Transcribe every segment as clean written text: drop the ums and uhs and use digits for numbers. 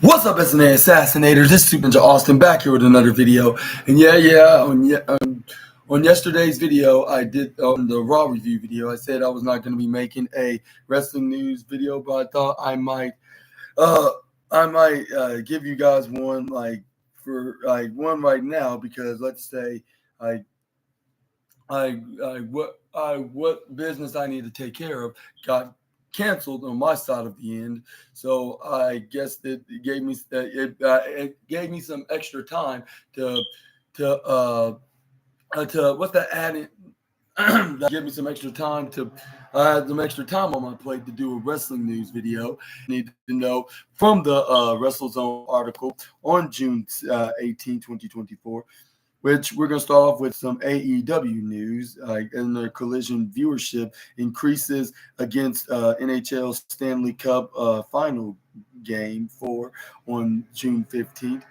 What's up, SNA Assassinators? This is Super Ninja Austin back here with another video. And on yesterday's video, I did on the Raw review video, I said I was not going to be making a wrestling news video, but I thought I might give you guys one one right now, because let's say what business I need to take care of got canceled on my side of the end, so I guess that it gave me some extra time to what's that added that gave me some extra time to some extra time on my plate to do a wrestling news video. Need to know from the Wrestle Zone article on June 18, 2024. Which we're going to start off with some AEW news. In their Collision viewership increases against NHL Stanley Cup final game 4 on June 15th.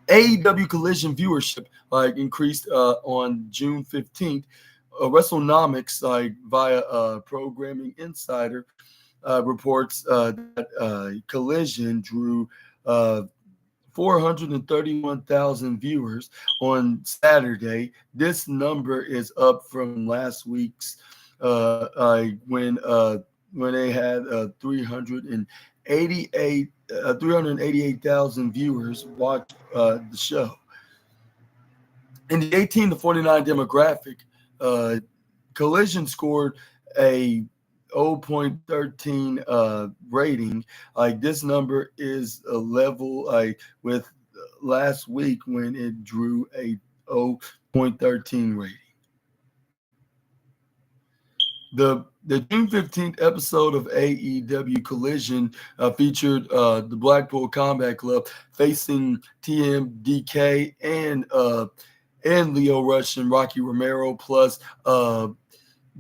AEW Collision viewership increased on June 15th. WrestleNomics via Programming Insider reports that Collision drew 431,000 viewers on Saturday. This number is up from last week's when they had 388,000 viewers watch the show. In the 18 to 49 demographic, Collision scored a 0.13 rating. This number is a level with last week when it drew a 0.13 rating. The June 15th episode of AEW Collision featured the Blackpool Combat Club facing TMDK and Leo Rush and Rocky Romero, plus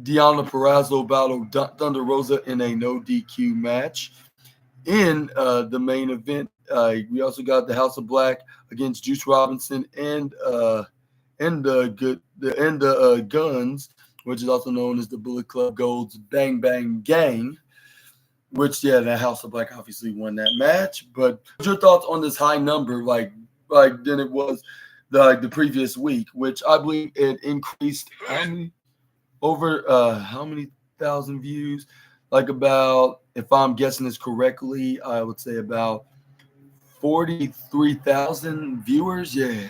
Deonna Purrazzo battled Thunder Rosa in a no DQ match. In the main event, we also got the House of Black against Juice Robinson and the Guns, which is also known as the Bullet Club Gold's Bang Bang Gang. Which the House of Black obviously won that match. But what's your thoughts on this high number, than it was the previous week, which I believe it increased over how many thousand views? About, if I'm guessing this correctly, I would say about 43,000 viewers. Yeah,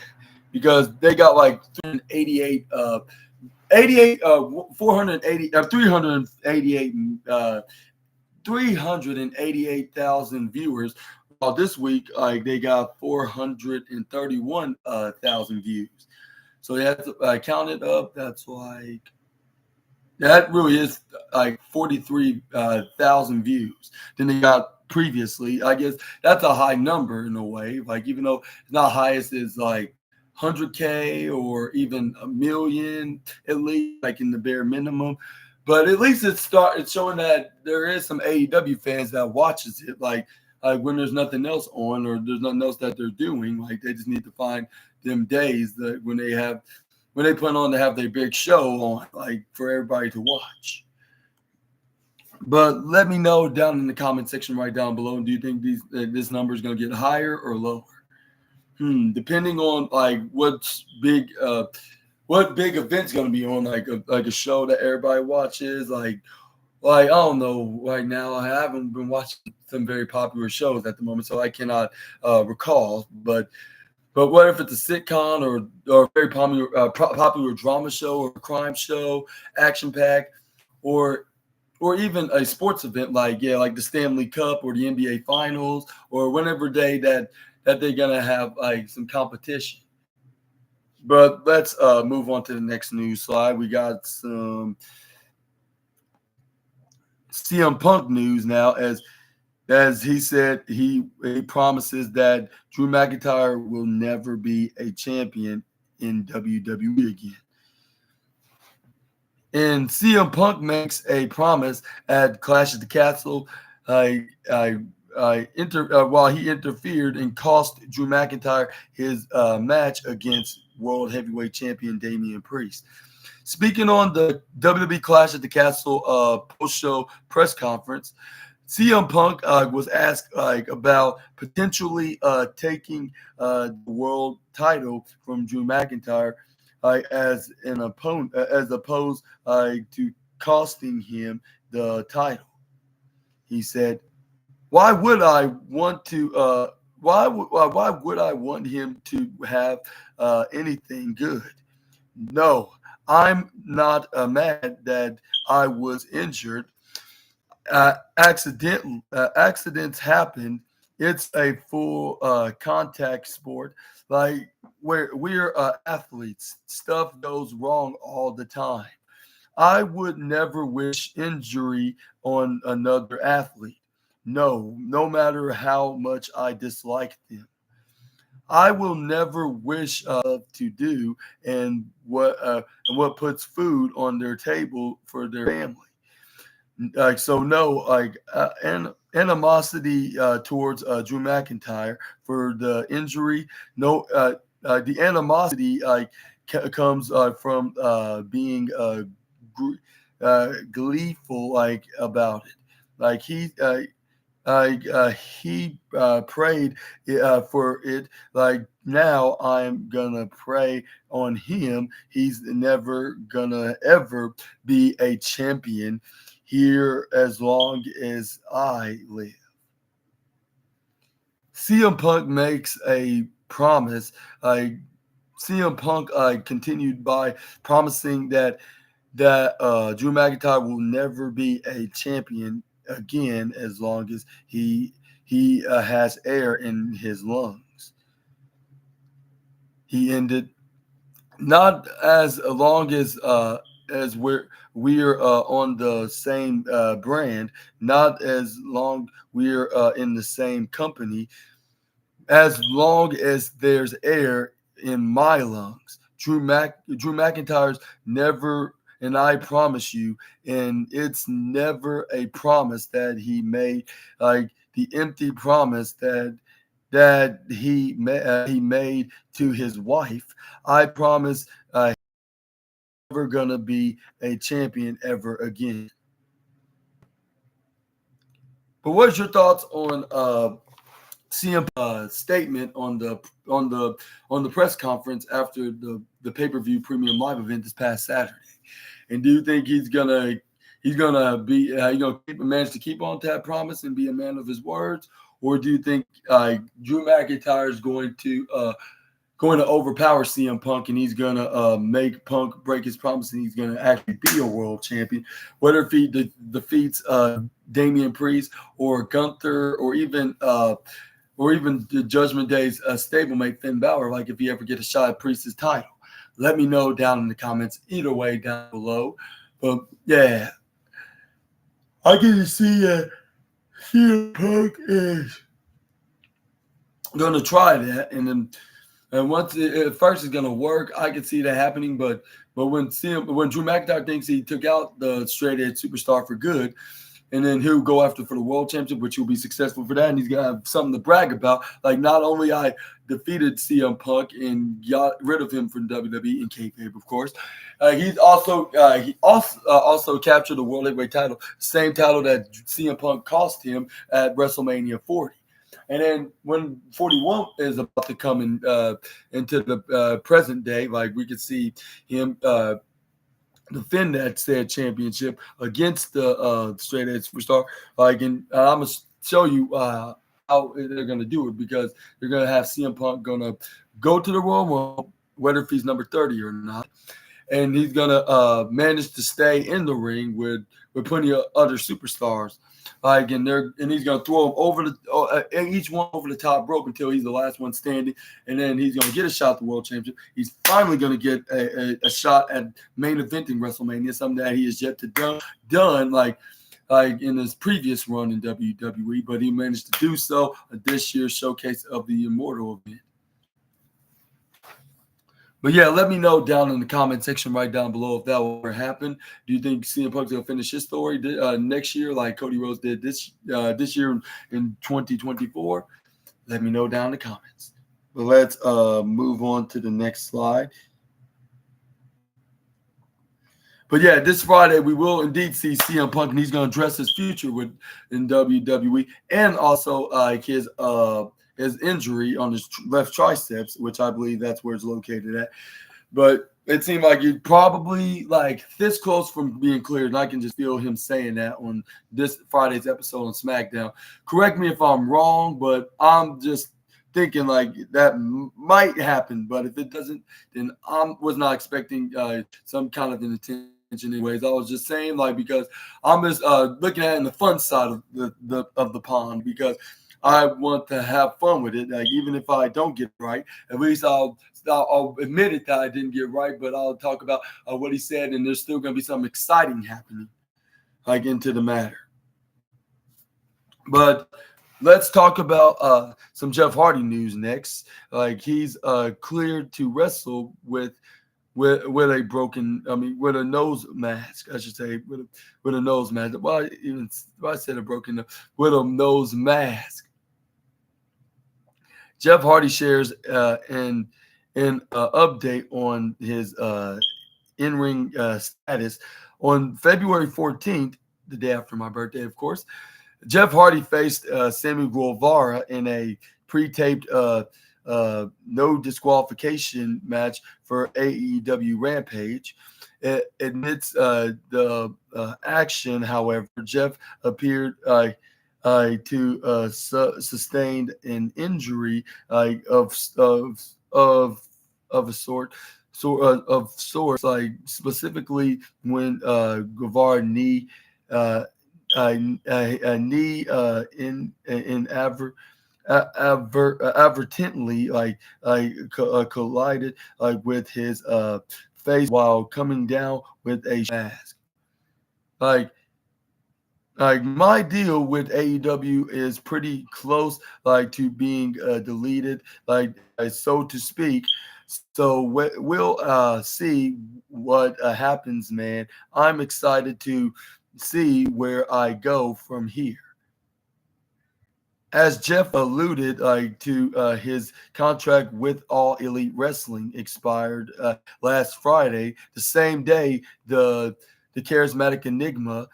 because they got 388,000 viewers. While this week, they got 431,000 views. So that's counted up. That's that really is 43,000 views than they got previously. I guess that's a high number in a way. Even though it's not highest is 100K or even a million, at least in the bare minimum. But at least it's showing that there is some AEW fans that watches it. When there's nothing else on or there's nothing else that they're doing, they just need to find them days that when they plan on to have their big show on, for everybody to watch. But let me know down in the comment section right down below. Do you think this number is going to get higher or lower? Depending on what big event's going to be on, like a show that everybody watches. I don't know right now. I haven't been watching some very popular shows at the moment, so I cannot recall. But what if it's a sitcom or a very popular drama show or crime show, action pack, or even a sports event like the Stanley Cup or the NBA Finals, or whenever day that they're gonna have some competition. But let's move on to the next news slide. We got some CM Punk news now, as he said, he promises that Drew McIntyre will never be a champion in WWE again. And CM Punk makes a promise at Clash at the Castle while he interfered and cost Drew McIntyre his match against World Heavyweight Champion Damian Priest. Speaking on the WWE Clash at the Castle post-show press conference, CM Punk was asked about potentially taking the world title from Drew McIntyre as an opponent, as opposed to costing him the title. He said, "Why would I want to? Why would I want him to have anything good? No, I'm not mad that I was injured. Accidents happen. It's a full contact sport, like where we're athletes. Stuff goes wrong all the time. I would never wish injury on another athlete. No, no matter how much I dislike them. I will never wish to do and what puts food on their table for their family. So no, animosity towards Drew McIntyre for the injury. No, the animosity comes from being gleeful about it. Like he prayed for it. Like now, I'm gonna pray on him. He's never gonna ever be a champion here as long as I live. CM Punk makes a promise. CM Punk continued by promising that Drew McIntyre will never be a champion again as long as he has air in his lungs. He ended, not as long as we're on the same brand, not as long we're in the same company, as long as there's air in my lungs. Drew McIntyre's never, and I promise you, and it's never a promise that he made, like the empty promise that he made to his wife. I promise never gonna be a champion ever again. But what's your thoughts on CM statement on the press conference after the pay per view premium live event this past Saturday? And do you think he's gonna be manage to keep on to that promise and be a man of his words, or do you think Drew McIntyre is going to overpower CM Punk and he's going to make Punk break his promise and he's going to actually be a world champion? Whether if he defeats Damian Priest or Gunther or even the Judgment Day's stablemate Finn Balor, like if he ever get a shot at Priest's title. Let me know down in the comments. Either way, down below. But yeah, I get to see CM Punk is going to try that, and then. And once at first it's gonna work, I can see that happening. But when Drew McIntyre thinks he took out the straight edge superstar for good, and then he'll go after for the world championship, which he'll be successful for that, and he's gonna have something to brag about. Like not only I defeated CM Punk and got rid of him from WWE and kayfabe, of course. He also captured the world heavyweight title, same title that CM Punk cost him at WrestleMania 40. And then when 41 is about to come into the present day, like we could see him defend that said championship against the straight edge superstar. And I'm gonna show you how they're gonna do it, because they're gonna have CM Punk gonna go to the Royal Rumble, whether if he's number 30 or not, and he's gonna manage to stay in the ring with plenty of other superstars. And he's gonna throw him over each one over the top rope until he's the last one standing, and then he's gonna get a shot at the world championship. He's finally gonna get a shot at main eventing WrestleMania, something that he has yet to done like in his previous run in WWE, but he managed to do so at this year's Showcase of the Immortal event. But yeah, let me know down in the comment section right down below if that will ever happen. Do you think CM Punk's gonna finish his story next year like Cody Rhodes did this year in 2024? Let me know down in the comments. But let's move on to the next slide. But yeah, this Friday we will indeed see CM Punk, and he's going to address his future in WWE, and also his injury on his left triceps, which I believe that's where it's located at. But it seemed like he's probably like this close from being cleared, and I can just feel him saying that on this Friday's episode on SmackDown. Correct me if I'm wrong, but I'm just thinking like that might happen. But if it doesn't, then I was not expecting some kind of an attention. Anyways, I was just saying like because I'm just looking at it in the fun side of the pond because I want to have fun with it. Like even if I don't get it right, at least I'll admit it that I didn't get right, but I'll talk about what he said, and there's still going to be something exciting happening, like into the matter. But let's talk about some Jeff Hardy news next. Like he's cleared to wrestle with a broken, with a nose mask, I should say, with a nose mask. Well, I said a broken nose, with a nose mask. Jeff Hardy shares an update on his in-ring status on February 14th, the day after my birthday, of course. Jeff Hardy faced Sammy Guevara in a pre-taped no disqualification match for AEW Rampage. Amidst the action, however, Jeff appeared to sustained an injury of a sort of sorts, like specifically when Guevara knee advertently collided with his face while coming down with a mask. Like my deal with AEW is pretty close, to being deleted, so to speak. So we'll see what happens, man. I'm excited to see where I go from here. As Jeff alluded to his contract with All Elite Wrestling expired last Friday, the same day the charismatic Enigma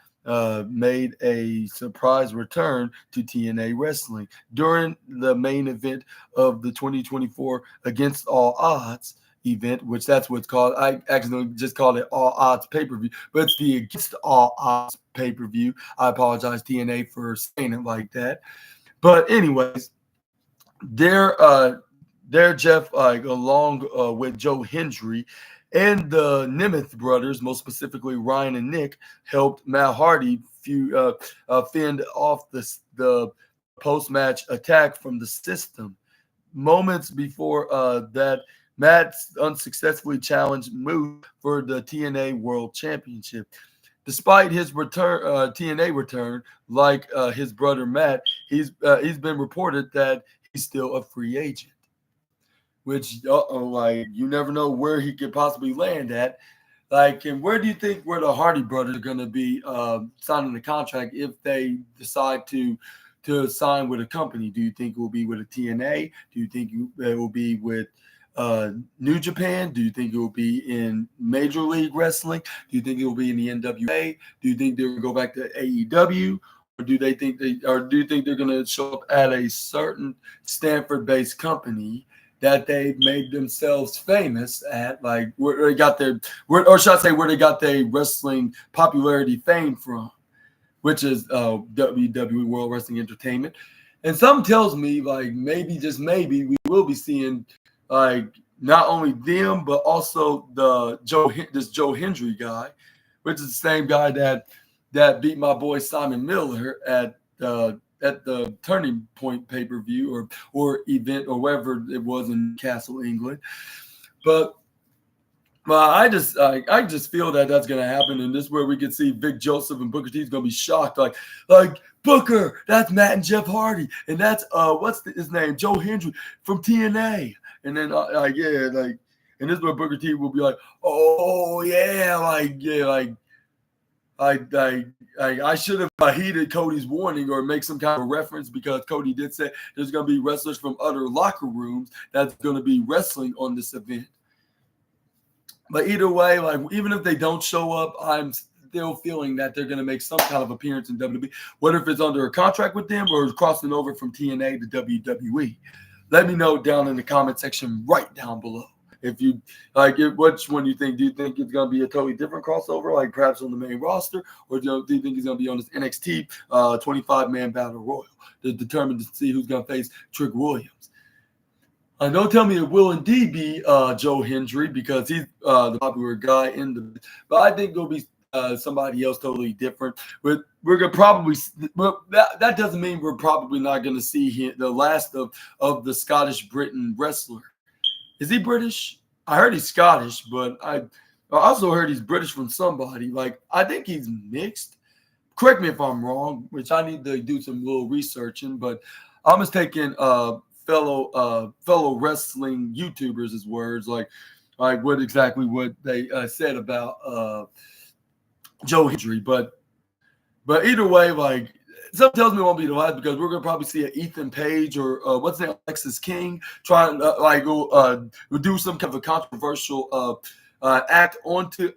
made a surprise return to TNA Wrestling during the main event of the 2024 Against All Odds event, which that's what's called. I accidentally just called it All Odds pay-per-view, but it's the Against All Odds pay-per-view. I apologize, TNA, for saying it like that. But anyways, there Jeff, along with Joe Hendry and the Nemeth brothers, most specifically Ryan and Nick, helped Matt Hardy fend off the post-match attack from the system. Moments before that, Matt unsuccessfully challenged Moose for the TNA World Championship. Despite his TNA return, like his brother Matt, he's been reported that he's still a free agent. Which, you never know where he could possibly land at. And where do you think the Hardy brothers are going to be signing the contract if they decide to sign with a company? Do you think it will be with a TNA? Do you think it will be with New Japan? Do you think it will be in Major League Wrestling? Do you think it will be in the NWA? Do you think they're going to go back to AEW? Or do you think they're going to show up at a certain Stanford-based company that they made themselves famous at, where they got their wrestling popularity fame from, which is WWE World Wrestling Entertainment. And something tells me, maybe, just maybe, we will be seeing, not only them, but also this Joe Hendry guy, which is the same guy that beat my boy Simon Miller at the Turning Point pay-per-view or event or wherever it was in Newcastle, England. But I just feel that that's going to happen, and this is where we can see Vic Joseph and Booker T is going to be shocked, like Booker, that's Matt and Jeff Hardy, and that's what's his name, Joe Hendry from TNA, and then and this is where Booker T will be like, oh yeah, I should have heeded Cody's warning or make some kind of reference, because Cody did say there's going to be wrestlers from other locker rooms that's going to be wrestling on this event. But either way, like even if they don't show up, I'm still feeling that they're going to make some kind of appearance in WWE, whether if it's under a contract with them or crossing over from TNA to WWE. Let me know down in the comment section right down below. If you like it, which one you think? Do you think it's going to be a totally different crossover, like perhaps on the main roster, or do you think he's going to be on this NXT 25-man battle royal to determine to see who's going to face Trick Williams? Don't tell me it will indeed be Joe Hendry because he's the popular guy in the. But I think it'll be somebody else totally different. We're gonna probably. Well, that doesn't mean we're probably not going to see the last of the Scottish Britain wrestler. Is he British? I heard he's Scottish, but I also heard he's British from somebody. Like I think he's mixed. Correct me if I'm wrong, which I need to do some little researching. But I'm just taking fellow wrestling YouTubers' words, like what they said about Joe Hendry. But either way, like something tells me it won't be the last because we're gonna probably see an Ethan Page or what's his name, Alexis King, trying to go do some kind of a controversial act onto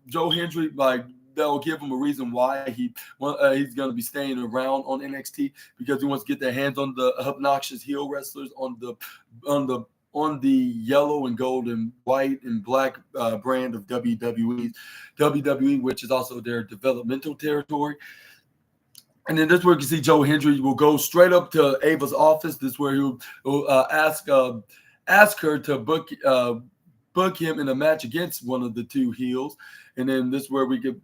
Joe Hendry, like. They'll give him a reason why he's going to be staying around on NXT because he wants to get their hands on the obnoxious heel wrestlers on the yellow and gold and white and black brand of WWE, which is also their developmental territory. And then this is where you can see Joe Hendry will go straight up to Ava's office. This is where he'll ask her to book him in a match against one of the two heels. And then this is where we could.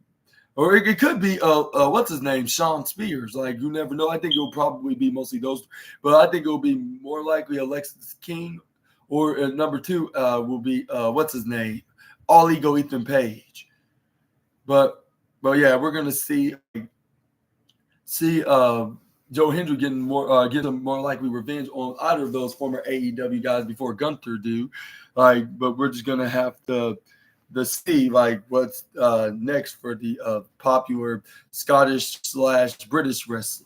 Or it could be, what's his name, Sean Spears. Like, you never know. I think it will probably be mostly those. But I think it will be more likely Alexis King. Or number two will be, what's his name, All Ego Ethan Page. But yeah, we're going to see Joe Hendry getting more likely revenge on either of those former AEW guys before Gunther do. But we're just going to have to see like what's next for the popular Scottish/British wrestler.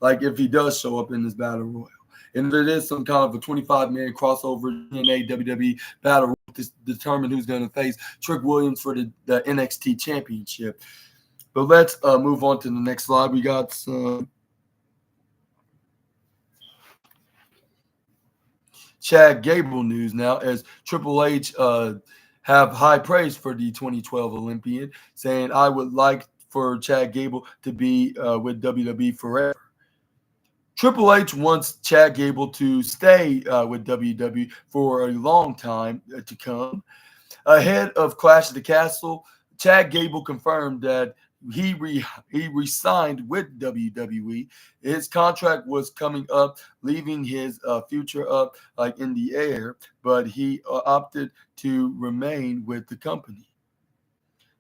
Like if he does show up in this battle royal, and if it is some kind of a 25-man crossover TNA WWE battle royal to determine who's going to face Trick Williams for the NXT Championship. But let's move on to the next slide. We got some Chad Gable news now as Triple H have high praise for the 2012 Olympian, saying, I would like for Chad Gable to be with WWE forever. Triple H wants Chad Gable to stay with WWE for a long time to come. Ahead of Clash of the Castle, Chad Gable confirmed that he re-signed with WWE. His contract was coming up, leaving his future up like in the air, but he opted to remain with the company.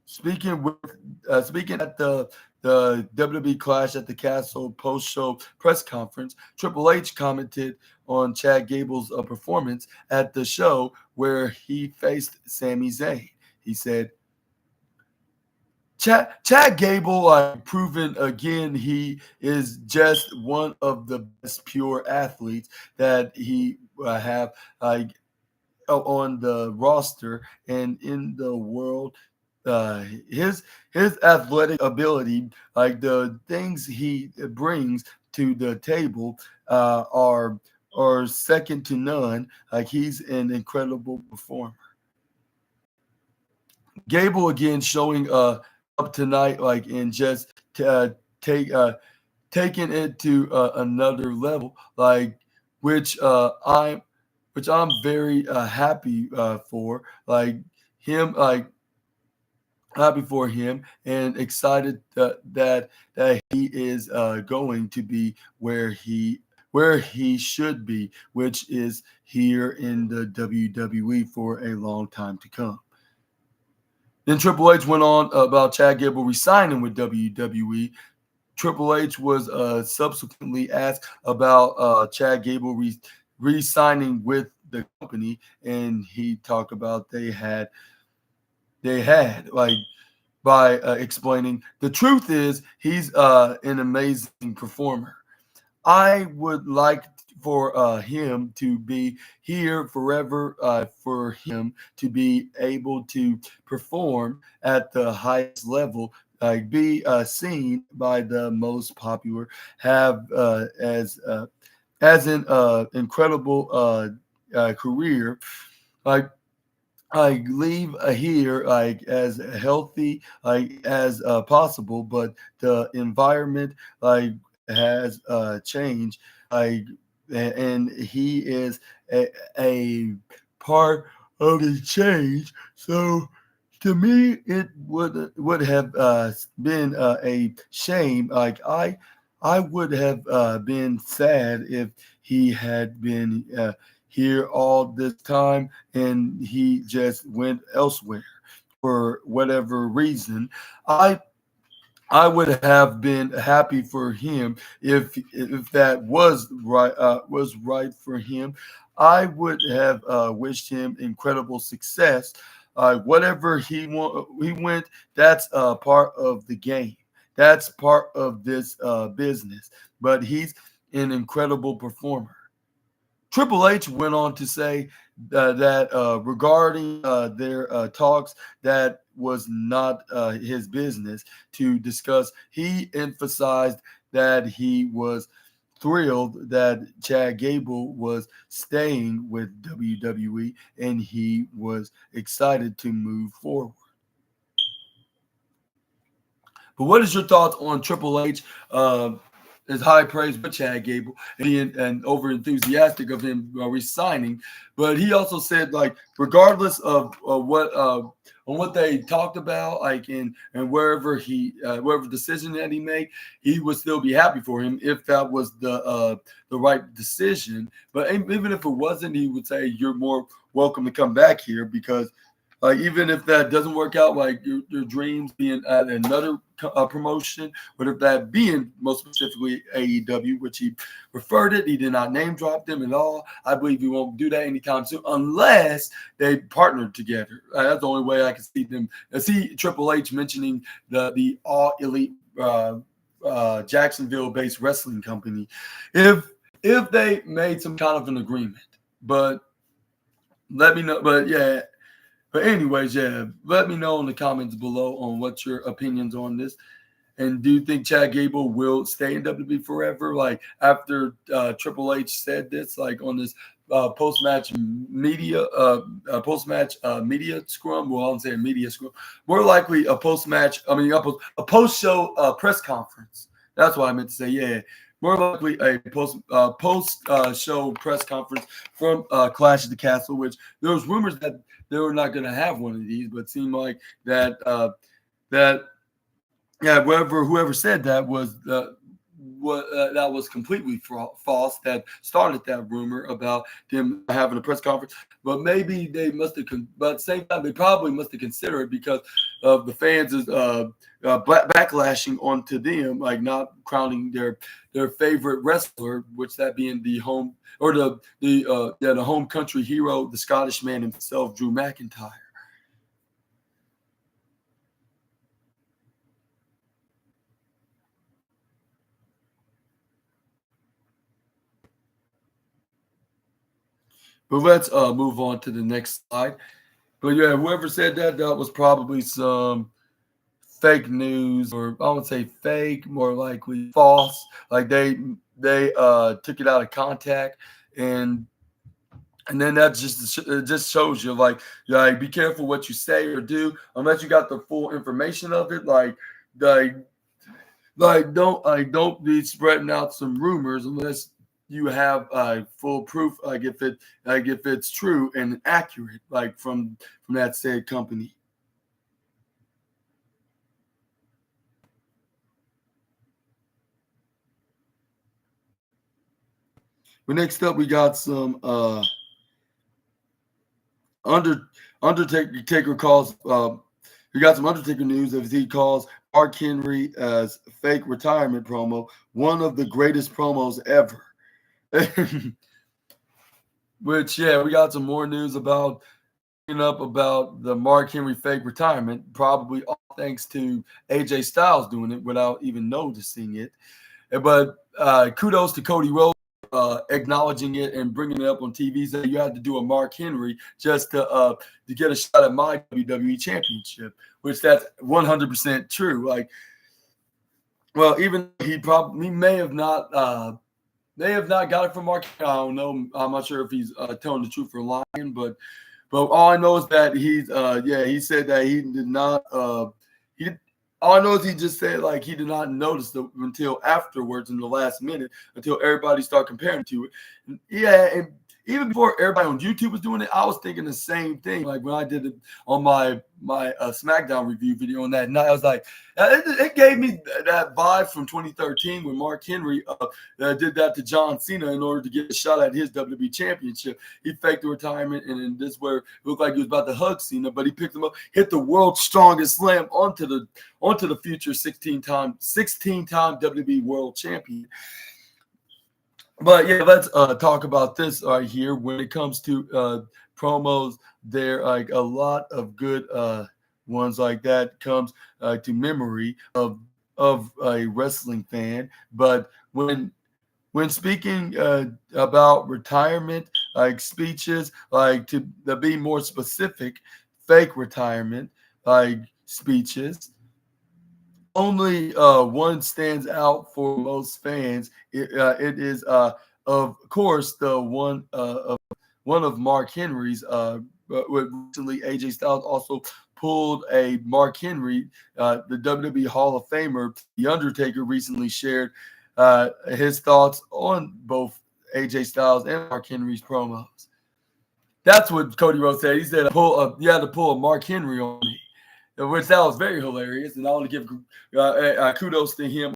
Speaking at the WWE Clash at the Castle post-show press conference, Triple H commented on Chad Gable's performance at the show where he faced Sami Zayn. He said, Chad Gable, proven again, he is just one of the best pure athletes that he have on the roster and in the world. His athletic ability, like the things he brings to the table, are second to none. Like he's an incredible performer. Gable again showing up tonight, like in just taking it to another level, like which I'm very happy for, like him, like happy for him and excited that he is going to be where he should be, which is here in the WWE for a long time to come. Then Triple H went on about Chad Gable resigning with WWE. Triple H was subsequently asked about Chad Gable re-signing with the company, and he talked about they had like by explaining the truth is he's an amazing performer. I would like for him to be here forever, for him to be able to perform at the highest level, be seen by the most popular, have as an incredible career. Like I leave here like as healthy like as possible, but the environment like has changed. Like and he is a part of the change. So to me, it would have been a shame. Like I would have been sad if he had been here all this time and he just went elsewhere for whatever reason. I I would have been happy for him if that was right for him. I would have wished him incredible success. Whatever he went, that's part of the game. That's part of this business. But he's an incredible performer. Triple H went on to say that regarding their talks, that was not his business to discuss. He emphasized that he was thrilled that Chad Gable was staying with WWE and he was excited to move forward. But what is your thoughts on Triple H? His high praise with Chad Gable and being and over enthusiastic of him resigning, but he also said like regardless of what on what they talked about, like and wherever decision that he made, he would still be happy for him if that was the right decision. But even if it wasn't, he would say you're more welcome to come back here because even if that doesn't work out, like your dreams being at another promotion, whether that being most specifically AEW, which he referred it, he did not name drop them at all. I believe he won't do that anytime soon unless they partnered together. That's the only way I can see them. I see Triple H mentioning the All Elite Jacksonville-based wrestling company, if they made some kind of an agreement. But let me know. But yeah. But anyways, yeah, let me know in the comments below on what your opinions on this. And do you think Chad Gable will stay in WWE forever? Like after Triple H said this, like on this post-match media media scrum. Well, I'm saying media scrum. More likely a post-match. I mean, a post-show press conference. That's what I meant to say. Yeah. More likely a post-show press conference from Clash of the Castle, which there was rumors that they were not going to have one of these, but it seemed like that whoever said that was that was completely false. That started that rumor about them having a press conference, but maybe they must have. But at the same time, they probably must have considered it because of the fans is backlashing onto them, like not crowning their favorite wrestler, which that being the home or the home country hero, the Scottish man himself, Drew McIntyre. But let's move on to the next slide. But yeah, whoever said that was probably some fake news, or I would say fake, more likely false. Like they took it out of contact, and then that just shows you like be careful what you say or do unless you got the full information of it. Don't be spreading out some rumors unless you have full proof, if it's true and accurate, like from that said company. But next up, we got some Undertaker calls. We got some Undertaker news as he calls Mark Henry as fake retirement promo, one of the greatest promos ever. Which, yeah, we got some more news about the Mark Henry fake retirement, probably all thanks to AJ Styles doing it without even noticing it. But kudos to Cody Rhodes. acknowledging it and bringing it up on TV. So you had to do a Mark Henry just to get a shot at my WWE championship, which that's 100% true. Like, well, even he may have not got it from Mark. I don't know. I'm not sure if he's telling the truth or lying, but all I know is that he said that he did not he all I know is he just said like he did not notice until afterwards in the last minute until everybody started comparing to it. And even before everybody on YouTube was doing it, I was thinking the same thing. Like when I did it on my SmackDown review video on that night, I was like, it gave me that vibe from 2013 when Mark Henry did that to John Cena in order to get a shot at his WWE championship. He faked the retirement, and then this where it looked like he was about to hug Cena, but he picked him up, hit the world's strongest slam onto the future 16-time WWE World Champion. But yeah, let's talk about this right here. When it comes to promos, there like a lot of good ones like that comes to memory of a wrestling fan. But when speaking about retirement, like speeches, like to be more specific, fake retirement, like speeches. Only one stands out for most fans. It is, of course, the one of Mark Henry's. Recently, AJ Styles also pulled a Mark Henry. The WWE Hall of Famer, The Undertaker, recently shared his thoughts on both AJ Styles and Mark Henry's promos. That's what Cody Rhodes said. He said, "You had to pull a Mark Henry on me," which that was very hilarious, and I want to give kudos to him